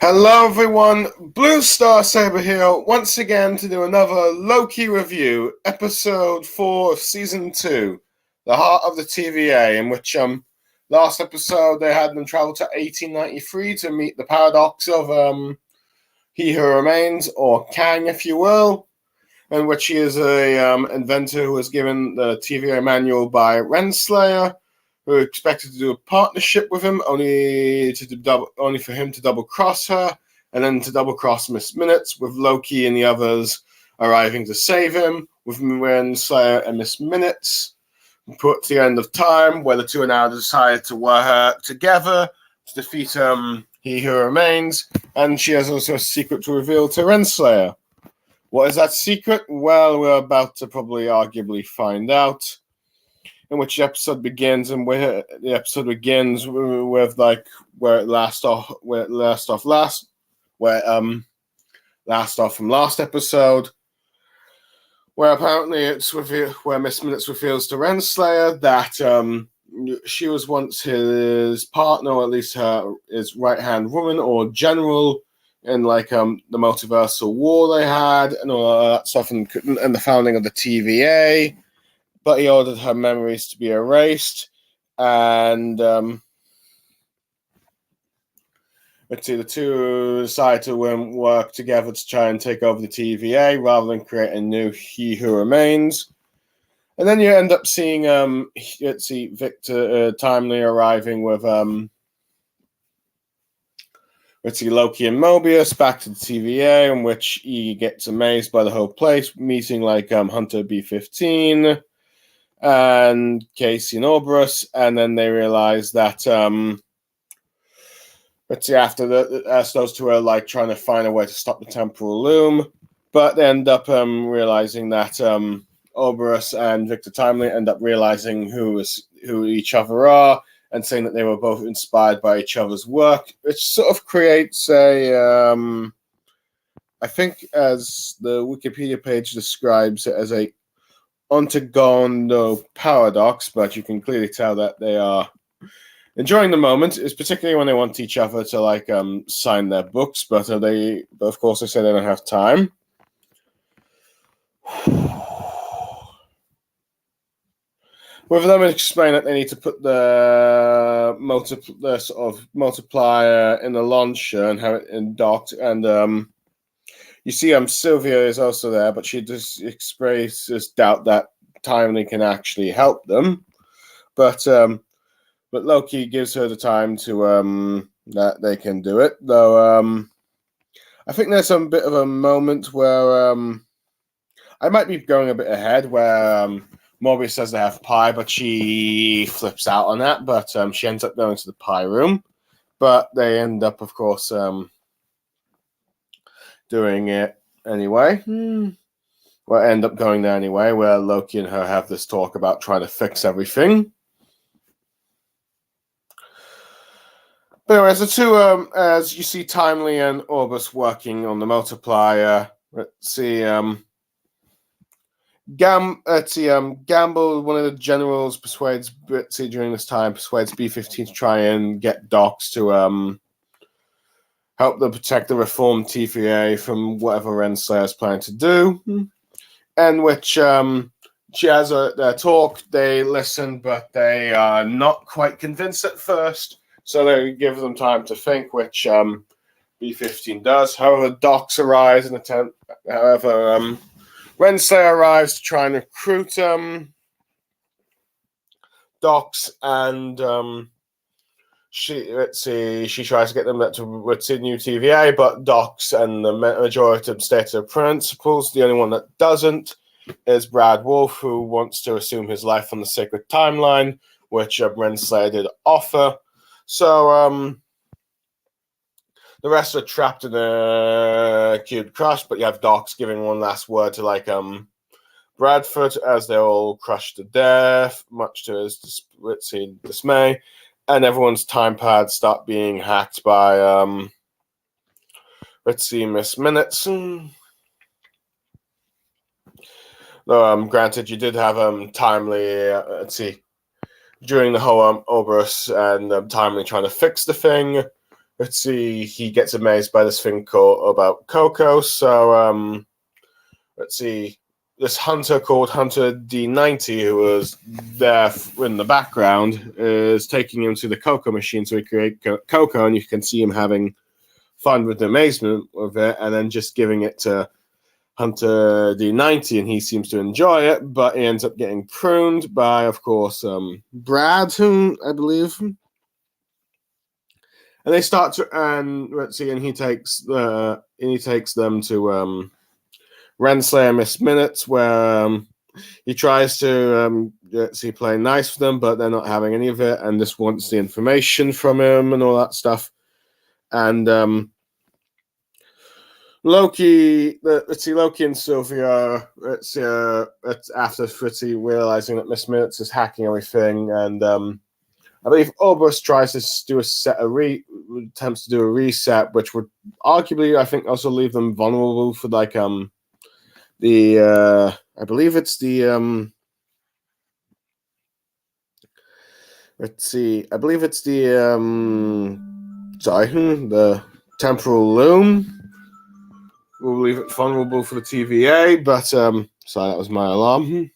Hello everyone, Blue Star Saber here once again to do another Loki review, episode 4 of season 2, The Heart of the TVA, in which last episode they had them travel to 1893 to meet the paradox of He Who Remains, or Kang if you will, in which he is a inventor who was given the TVA manual by Renslayer, who expected to do a partnership with him, only for him to double cross her, and then to double cross Miss Minutes, with Loki and the others arriving to save him, with Renslayer and Miss Minutes put to the end of time, where the two are now decided to work together to defeat He Who Remains, and she has also a secret to reveal to Renslayer. What is that secret? Well, we're about to probably arguably find out. In which the episode begins, and where the episode begins with like where it last off from last episode, where apparently it's where Miss Minutes reveals to Renslayer that she was once his partner, or at least his right hand woman or general in like the multiversal war they had and all that stuff, and the founding of the TVA. But he ordered her memories to be erased, and let's see, the two decide to work together to try and take over the TVA rather than create a new He Who Remains. And then you end up seeing, Victor Timely arriving with, Loki and Mobius back to the TVA, in which he gets amazed by the whole place, meeting like Hunter B-15. And Casey and Orberus, and then they realize that after those two are like trying to find a way to stop the temporal loom, but they end up realizing that Orberus and Victor Timely end up realizing who each other are, and saying that they were both inspired by each other's work, which sort of creates a I think, as the Wikipedia page describes it, as a ontogono paradox, but you can clearly tell that they are enjoying the moment, is particularly when they want each other to like sign their books, but of course they say they don't have time. With them explain that they need to put the sort of multiplier in the launcher and have it in docked, and you see, Sylvia is also there, but she just expresses doubt that Timely can actually help them. But Loki gives her the time to that they can do it. Though I think there's some bit of a moment where I might be going a bit ahead, where Mobius says they have pie, but she flips out on that. But she ends up going to the pie room. But they end up, of course, doing it anyway. Well, end up going there anyway, where Loki and her have this talk about trying to fix everything. But anyways, the two, as you see Timely and Orbis working on the multiplier, let's see, Gamble, one of the generals, persuades Bitsy during this time, persuades B-15 to try and get Docs to help them protect the reformed TVA from whatever Renslayer is planning to do. And which she has their talk, they listen, but they are not quite convinced at first, so they give them time to think, which B-15 does. However, Docs arrives and Renslayer arrives to try and recruit Docs, and she tries to get them to new TVA, but Docs and the majority of them stay to their principles. The only one that doesn't is Brad Wolf, who wants to assume his life on the sacred timeline, which Renslayer did offer. So the rest are trapped in a cube crush, but you have Docs giving one last word to like Bradford as they're all crushed to death, much to his dismay. And everyone's time pads start being hacked by, Miss Minutes. Though, granted, you did have Timely, during the whole Oberus and Timely trying to fix the thing. let's see, he gets amazed by this thing called about Coco. So let's see, this hunter called Hunter D90, who was there in the background, is taking him to the Coco machine so he create Coco, and you can see him having fun with the amazement of it, and then just giving it to Hunter D90, and he seems to enjoy it, but he ends up getting pruned by, of course, Brad, whom I believe. And they start to, and let's see, and he takes them to Renslayer Miss Minutes, where he tries to play nice for them, but they're not having any of it, and just wants the information from him and all that stuff. And Loki and Sylvia, after Fritzy realizing that Miss Minutes is hacking everything, and I believe Obus tries to do attempts to do a reset, which would arguably, I think, also leave them vulnerable for I believe it's the the temporal loom. We'll leave it vulnerable for the TVA, but sorry, that was my alarm.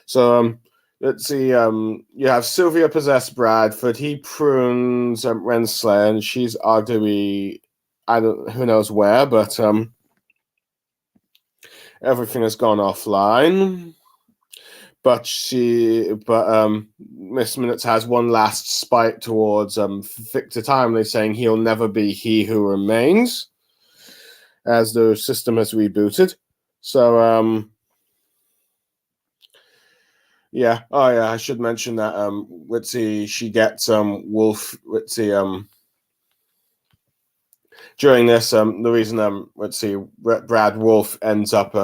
So let's see. You have Sylvia possess Bradford. He prunes Renslayer, and she's arguably who knows where, but everything has gone offline. But Miss Minutes has one last spite towards Victor Timely, saying he'll never be he who remains, as the system has rebooted. So I should mention that she gets Wolf during this the reason Brad Wolf ends up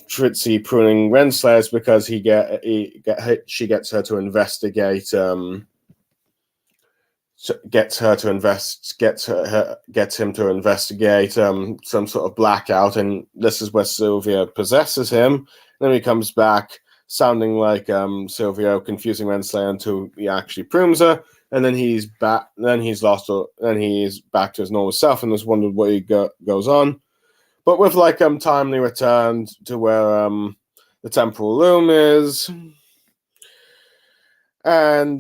Fritzy pruning Renslayer is because she gets her to investigate gets him to investigate some sort of blackout, and this is where Sylvia possesses him. Then he comes back sounding like Sylvia, confusing Renslayer until he actually prunes her, and then he's back. Then he's back to his normal self, and has wondered what he goes on. But with timely returned to where the temporal loom is, and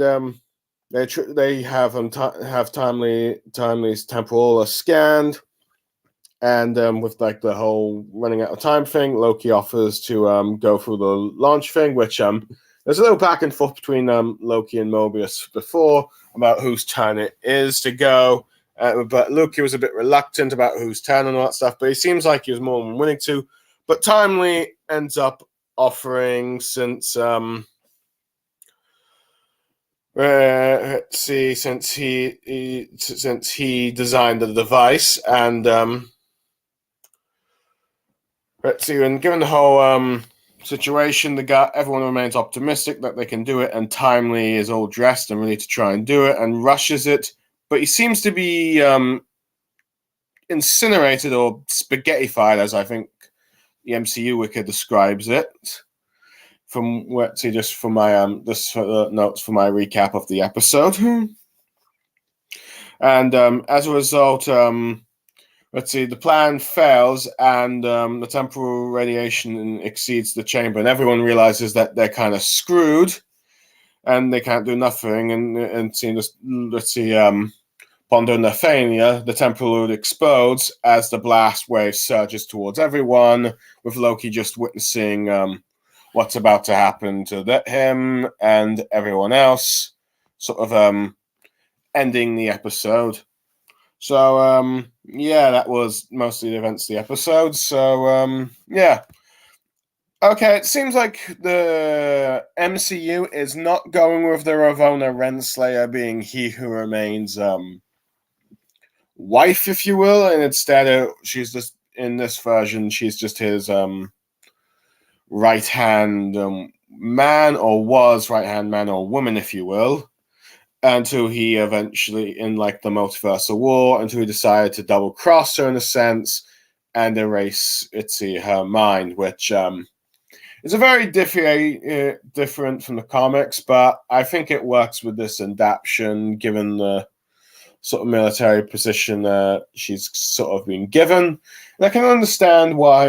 they have Timely's temporal scanned, and with the whole running out of time thing, Loki offers to go through the launch thing, which there's a little back and forth between Loki and Mobius before about whose turn it is to go. But Loki was a bit reluctant about whose turn and all that stuff, but he seems like he was more than willing to. But Timely ends up offering, since since he designed the device, and and given the whole situation, everyone remains optimistic that they can do it, and Timely is all dressed and ready to try and do it, and rushes it. But he seems to be incinerated or spaghettified, as I think the MCU Wiki describes it. From just for my notes for my recap of the episode, and as a result, the plan fails, and the temporal radiation exceeds the chamber, and everyone realizes that they're kind of screwed, and they can't do nothing, upon doing their failure, the temporal loop explodes as the blast wave surges towards everyone, with Loki just witnessing what's about to happen to him and everyone else, sort of ending the episode. So, that was mostly the events of the episode. So, Okay, it seems like the MCU is not going with the Ravonna Renslayer being he who remains wife, if you will, and instead she's just, in this version, she's just his right-hand man, or was right-hand man or woman, if you will, until he eventually, in the multiversal war, until he decided to double-cross her in a sense and erase her mind, which is a very different from the comics, but I think it works with this adaptation, given the sort of military position she's sort of been given. And I can understand why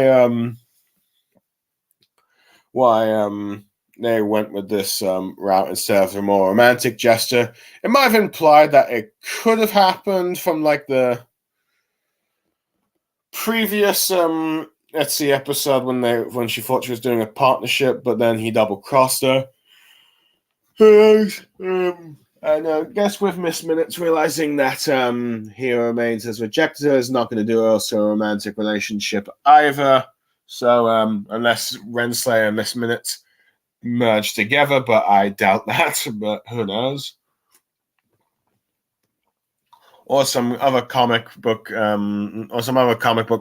they went with this route instead of a more romantic gesture. It might have implied that it could have happened from like the previous episode when she thought she was doing a partnership, but then he double crossed her. And I guess with Miss Minutes realizing that he remains has rejected her, is not going to do also a romantic relationship either. So unless Renslayer and Miss Minutes merge together, but I doubt that. But who knows? Or some other comic book,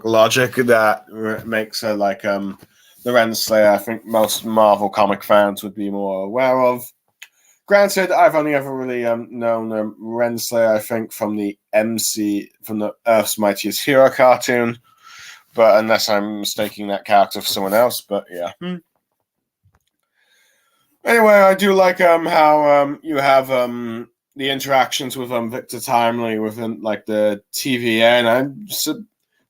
logic that makes her like the Renslayer. I think most Marvel comic fans would be more aware of. Granted, I've only ever really known Renslayer, I think, from the Earth's Mightiest Hero cartoon. But unless I'm mistaking that character for someone else, but yeah. Anyway, I do like how you have the interactions with Victor Timely within like the TVA and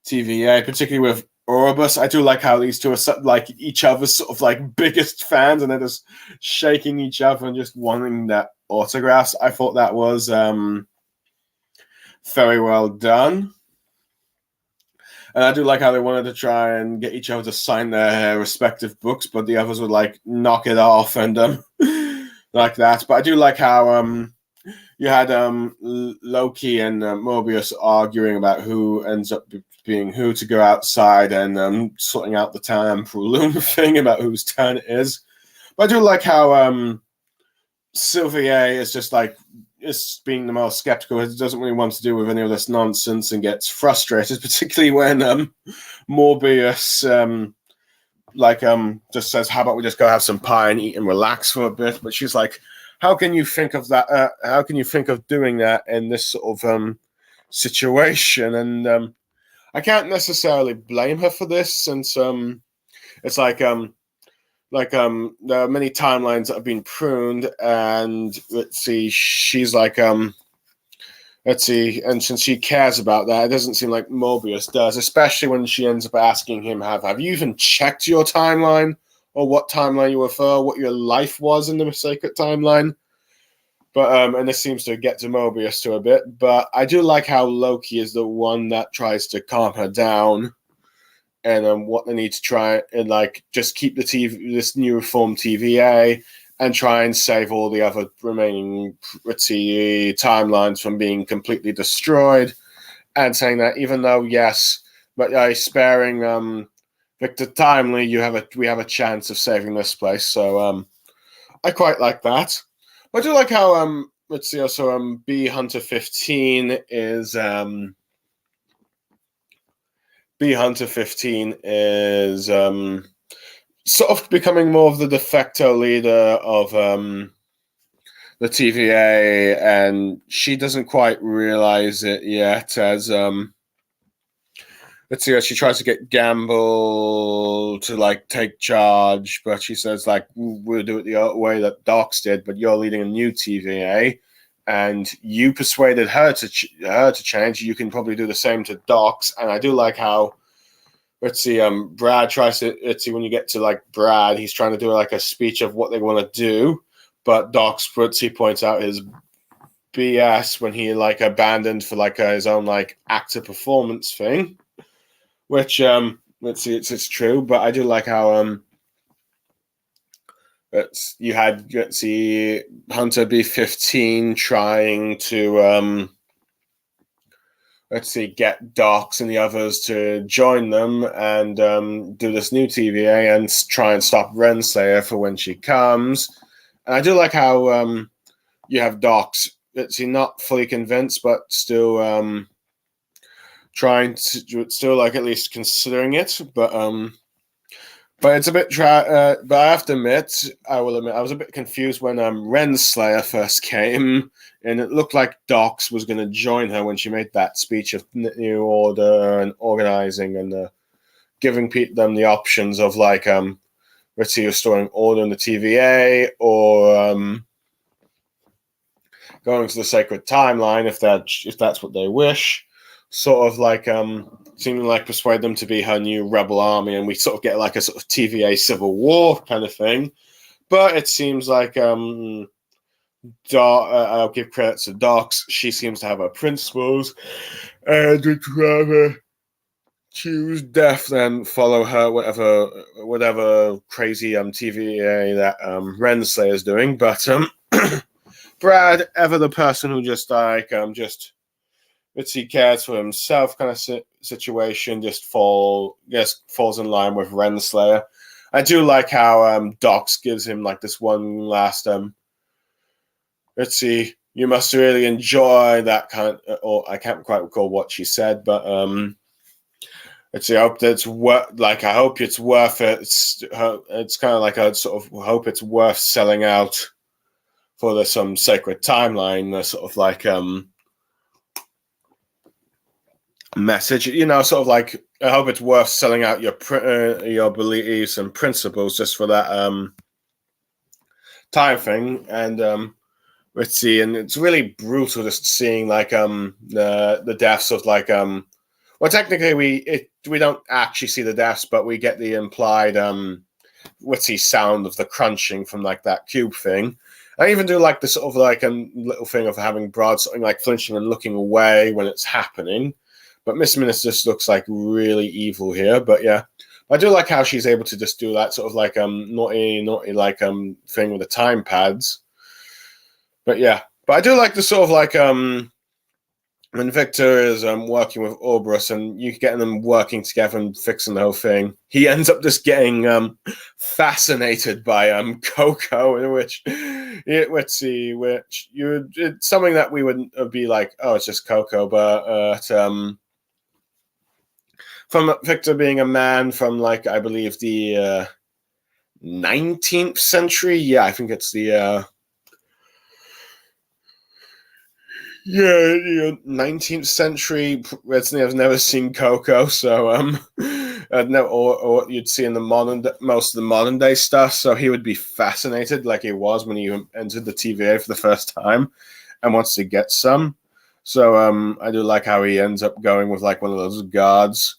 TVA, particularly with Orbis. I do like how these two are like each other's sort of like biggest fans, and they're just shaking each other and just wanting that autographs. I thought that was very well done. And I do like how they wanted to try and get each other to sign their respective books, but the others would like knock it off and like that. But I do like how you had Loki and Mobius arguing about who ends up being who to go outside and sorting out the temporal loom thing about whose turn it is. But I do like how Sylvie is just like is being the most skeptical. It doesn't really want to do with any of this nonsense and gets frustrated, particularly when Morbius just says, "How about we just go have some pie and eat and relax for a bit?" But she's like, "How can you think of that? How can you think of doing that in this sort of situation?" And I can't necessarily blame her for this, since it's like there are many timelines that have been pruned, and let's see, she's like and since she cares about that, it doesn't seem like Mobius does, especially when she ends up asking him, have you even checked your timeline, or what timeline you refer, what your life was in the sacred timeline? But and this seems to get to Mobius to a bit, but I do like how Loki is the one that tries to calm her down, and what they need to try and like just keep this new reformed TVA and try and save all the other remaining timelines from being completely destroyed, and saying that even though yes, but sparing Victor Timely, we have a chance of saving this place. So I quite like that. But I do like how also B Hunter 15 is B Hunter 15 is sort of becoming more of the de facto leader of the TVA, and she doesn't quite realize it yet. As she tries to get Gamble to like take charge, but she says like, we'll do it the way that Docs did, but you're leading a new TVA. And you persuaded her to change. You can probably do the same to Docs. And I do like how, Brad tries to, when you get to like Brad, he's trying to do like a speech of what they want to do, but Docs points out his BS when he like abandoned for like his own like actor performance thing, which it's true. But I do like how you had Hunter B-15 trying to get Docs and the others to join them and do this new TVA and try and stop Renslayer for when she comes. And I do like how you have Docs not fully convinced, but still trying to like at least considering it, but it's a bit but I have to admit, I was a bit confused when Renslayer first came, and it looked like Docs was going to join her when she made that speech of new order and organizing and giving them the options of like restoring order in the TVA, or going to the sacred timeline if that's what they wish. Sort of like seeming like persuade them to be her new rebel army, and we sort of get like a sort of TVA civil war kind of thing. But it seems like I'll give credit to Docs. She seems to have her principles, and would rather choose death than follow her whatever crazy TVA that Renslayer is doing. But Brad, ever the person who just like he cares for himself kind of situation, just falls in line with Renslayer. I do like how Docs gives him like this one last you must really enjoy that kind of, or I can't quite recall what she said, but I hope that's I hope it's worth it. It's kind of like I sort of hope it's worth selling out for some sacred timeline, sort of like message, sort of like I hope it's worth selling out your beliefs and principles just for that time thing. And and it's really brutal just seeing like the deaths of like well, technically we don't actually see the deaths, but we get the implied sound of the crunching from like that cube thing. I even do like the sort of like little thing of having Broad something like flinching and looking away when it's happening. But Miss Minutes just looks like really evil here. But yeah, I do like how she's able to just do that sort of like naughty like thing with the time pads. But yeah, but I do like the sort of like when Victor is working with Orbrus and you getting them working together and fixing the whole thing, he ends up just getting fascinated by Coco, in which it's something that we wouldn't be like, oh, it's just Coco, but from Victor being a man from like I believe the 19th century, yeah, I think it's the 19th century. I've never seen Coco, so or you'd see in the most of the modern day stuff. So he would be fascinated, like he was when he entered the TVA for the first time, and wants to get some. So I do like how he ends up going with like one of those guards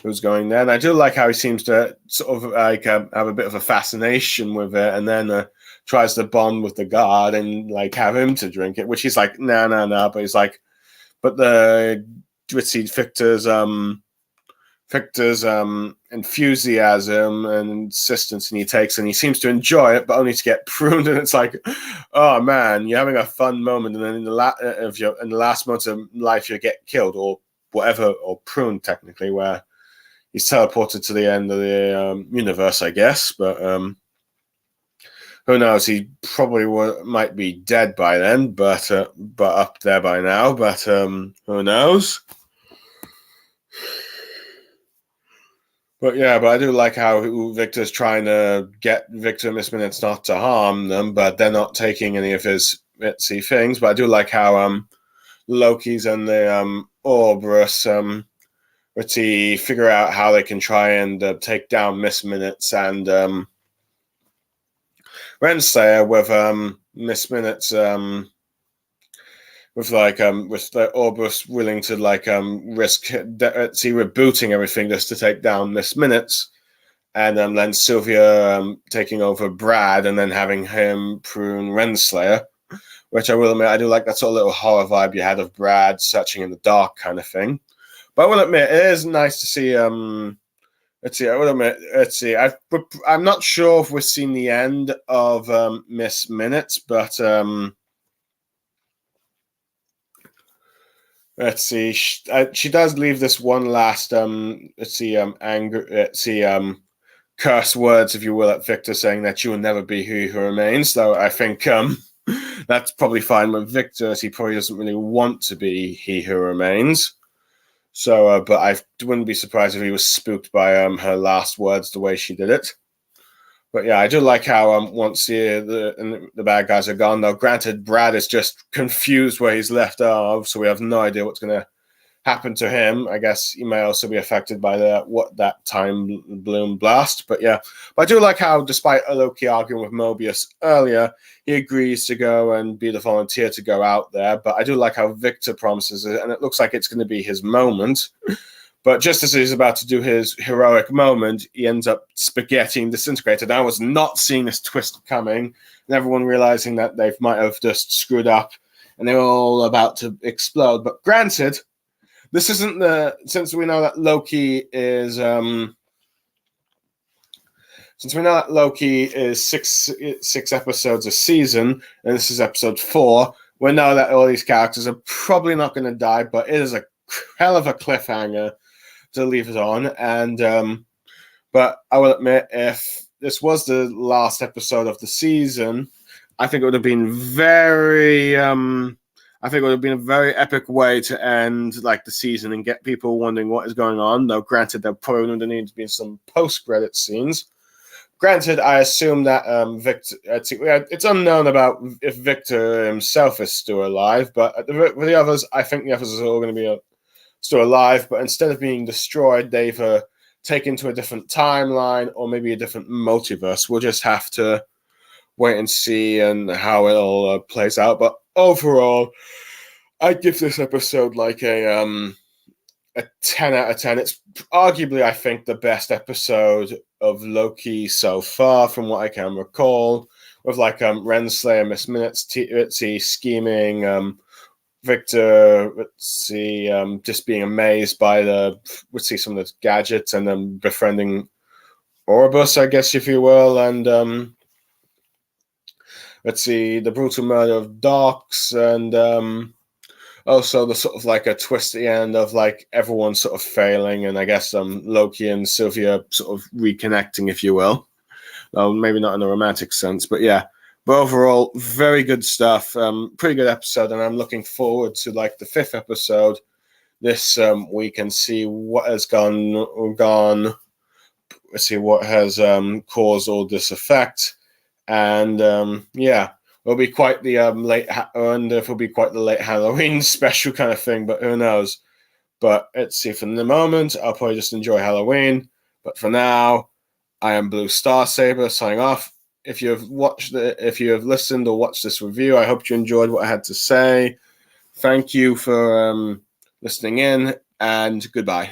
who's going there, and I do like how he seems to sort of like have a bit of a fascination with it, and then tries to bond with the guard and like have him to drink it, which he's like, no, but he's like, but Victor's enthusiasm and insistence, and he takes, and he seems to enjoy it, but only to get pruned. And it's like, oh man, you're having a fun moment, and then in the last moment of life, you get killed or whatever, or pruned technically, where he's teleported to the end of the universe, I guess. But who knows? He probably might be dead by then, but up there by now. But who knows? But yeah, but I do like how Victor's trying to get Victor and Miss Minutes not to harm them, but they're not taking any of his itsy things. But I do like how Loki's and the Orbrus figure out how they can try and take down Miss Minutes and Renslayer with Miss Minutes with the Orbrus willing to like risk rebooting everything just to take down Miss Minutes, and then Sylvia taking over Brad and then having him prune Renslayer, which I will admit I do like that sort of little horror vibe you had of Brad searching in the dark kind of thing. But I will admit it is nice to see I'm not sure if we've seen the end of Miss Minutes, but she does leave this one last curse words, if you will, at Victor, saying that you will never be he who remains. Though I think that's probably fine with Victor, as he probably doesn't really want to be he who remains. So, but I wouldn't be surprised if he was spooked by her last words, the way she did it. But yeah, I do like how once the bad guys are gone, though, granted, Brad is just confused where he's left off, so we have no idea what's going to happened to him. I guess he may also be affected by that time bloom blast. But yeah, but I do like how, despite Loki arguing with Mobius earlier, he agrees to go and be the volunteer to go out there. But I do like how Victor promises it, and it looks like it's going to be his moment. But just as he's about to do his heroic moment, he ends up spaghetti and disintegrated. I was not seeing this twist coming, and everyone realizing that they might have just screwed up, and they were all about to explode. But granted, this isn't since we know that Loki is six episodes a season, and this is episode 4. We know that all these characters are probably not going to die, but it is a hell of a cliffhanger to leave it on. And but I will admit, if this was the last episode of the season, I think it would have been a very epic way to end like the season and get people wondering what is going on. Though granted, there probably would need to be some post-credit scenes. Granted, I assume that Victor. It's unknown about if Victor himself is still alive, but with the others, I think the others are all going to be still alive. But instead of being destroyed, they've taken to a different timeline or maybe a different multiverse. We'll just have to wait and see and how it all plays out. But overall, I'd give this episode like a 10 out of 10. It's arguably, I think, the best episode of Loki so far, from what I can recall, with like Renslayer, Miss Minutes, Ritzy scheming, Victor, just being amazed by some of the gadgets, and then befriending Orbus, I guess, if you will, and the brutal murder of Docs, and also the sort of like a twist at the end of like everyone sort of failing, and I guess Loki and Sylvia sort of reconnecting, if you will. Maybe not in a romantic sense, but yeah. But overall, very good stuff. Pretty good episode, and I'm looking forward to like the 5th episode this week and see what has gone. Let's see what has caused all this effect, and yeah. It'll be quite the it'll be quite the late Halloween special kind of thing, but who knows? But let's see. For the moment, I'll probably just enjoy Halloween. But for now, I am Blue Star Saber signing off. If you have listened or watched this review, I hope you enjoyed what I had to say. Thank you for listening in, and goodbye.